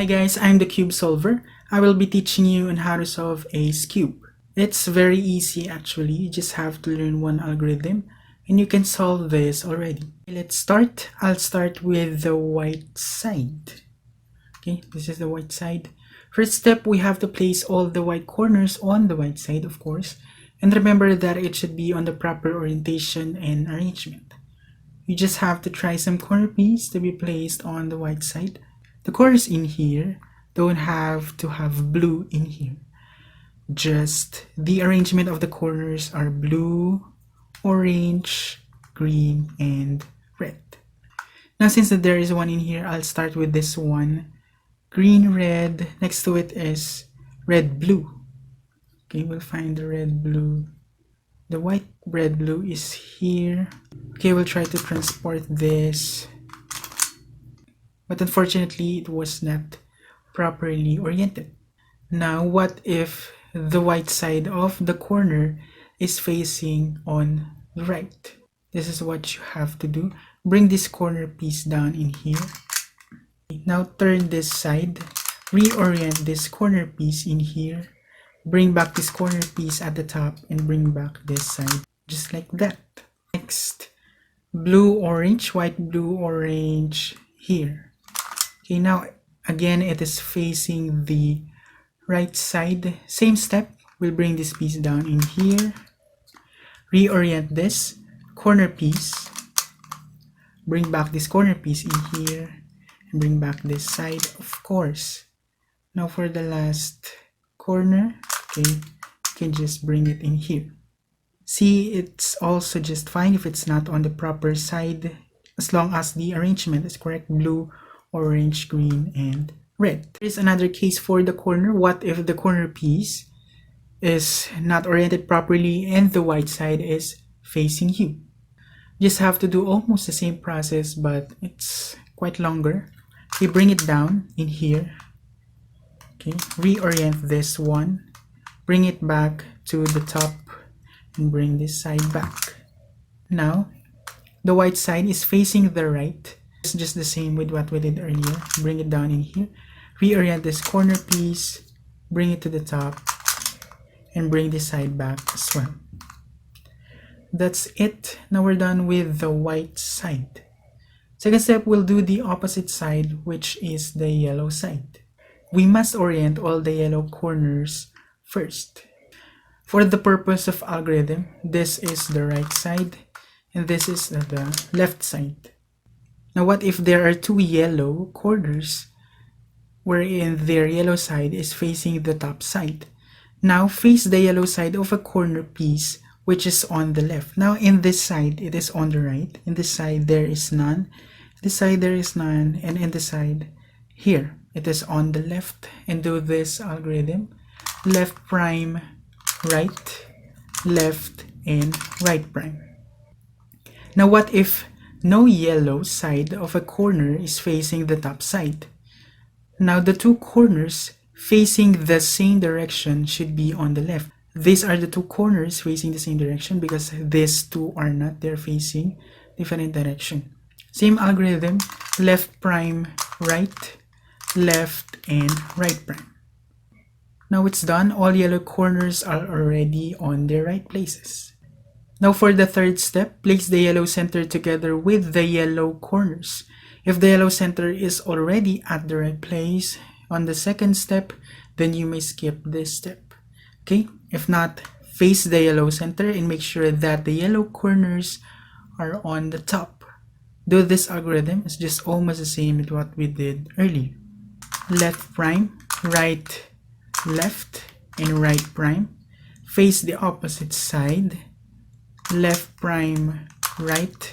Hi guys, I'm TheCubeSolver. I will be teaching you on how to solve a Skewb. It's very easy actually, you just have to learn one algorithm and you can solve this already. Let's start. I'll start with the white side. Okay, this is the white side. First step, we have to place all the white corners on the white side, of course. And remember that it should be on the proper orientation and arrangement. You just have to try some corner piece to be placed on the white side. The corners in here don't have to have blue in here. Just the arrangement of the corners are blue, orange, green, and red. Now since there is one in here, I'll start with this one. Green, red, next to it is red, blue. Okay, we'll find the red, blue. The white, red, blue is here. Okay, we'll try to transport this. But unfortunately, it was not properly oriented. Now, what if the white side of the corner is facing on the right? This is what you have to do. Bring this corner piece down in here. Now turn this side. Reorient this corner piece in here. Bring back this corner piece at the top and bring back this side. Just like that. Next, blue, orange, white, blue, orange here. Okay, now again it is facing the right side. Same step, we'll bring this piece down in here. Reorient this corner piece. Bring back this corner piece in here. And bring back this side, of course. Now for the last corner, okay, you can just bring it in here. See, it's also just fine if it's not on the proper side, as long as the arrangement is correct. Blue, orange, green, and red. There is another case for the corner. What if the corner piece is not oriented properly and the white side is facing you? You just have to do almost the same process, but it's quite longer. Okay, bring it down in here. Okay, reorient this one. Bring it back to the top and bring this side back. Now, the white side is facing the right. It's just the same with what we did earlier. Bring it down in here. Reorient this corner piece. Bring it to the top. And bring this side back as well. That's it. Now we're done with the white side. Second step, we'll do the opposite side, which is the yellow side. We must orient all the yellow corners first. For the purpose of algorithm, this is the right side and this is the left side. Now what if there are two yellow corners wherein their yellow side is facing the top side? Now face the yellow side of a corner piece which is on the left. Now in this side it is on the right, in this side there is none, this side there is none, and in this side here it is on the left. And do this algorithm: left prime, right, left, and right prime. Now what if no yellow side of a corner is facing the top side? Now the two corners facing the same direction should be on the left. These are the two corners facing the same direction because these two are not, they're facing different direction. Same algorithm: left prime, right, left, and right prime. Now it's done. All yellow corners are already on their right places. Now for the third step, place the yellow center together with the yellow corners. If the yellow center is already at the right place on the second step, then you may skip this step. Okay, if not, face the yellow center and make sure that the yellow corners are on the top. Do this algorithm. It's just almost the same with what we did earlier. Left prime, right, left, and right prime. Face the opposite side. Left prime, right,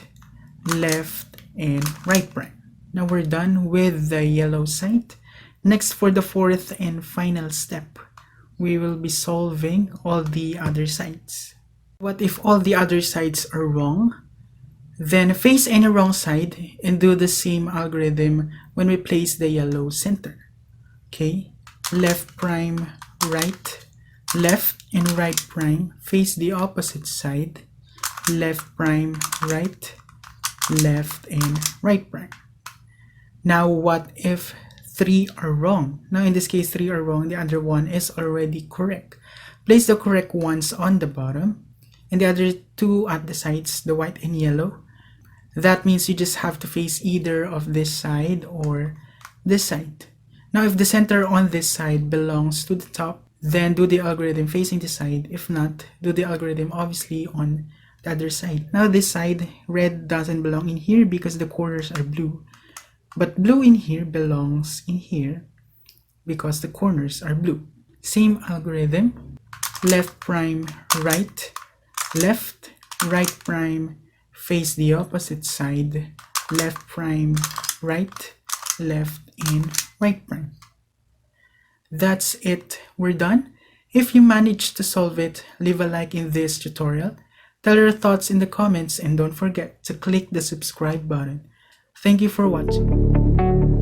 left, and right prime. Now we're done with the yellow side. Next, for the fourth and final step, we will be solving all the other sides. What if all the other sides are wrong? Then face any wrong side and do the same algorithm when we place the yellow center. Okay, left prime, right, left, and right prime. Face the opposite side. Left prime, right, left, and right prime. Now what if 3 are wrong. Now in this case 3 are wrong, the other one is already correct. Place the correct ones on the bottom and the other 2 at the sides, the white and yellow. That means you just have to face either of this side or this side. Now if the center on this side belongs to the top, then do the algorithm facing the side. If not, do the algorithm obviously on the other side. Now this side, red doesn't belong in here because the corners are blue. But blue in here belongs in here because the corners are blue. Same algorithm, left prime, right, left, right prime, face the opposite side, left prime, right, left, and right prime. That's it, we're done. If you managed to solve it, leave a like in this tutorial. Tell your thoughts in the comments and don't forget to click the subscribe button. Thank you for watching.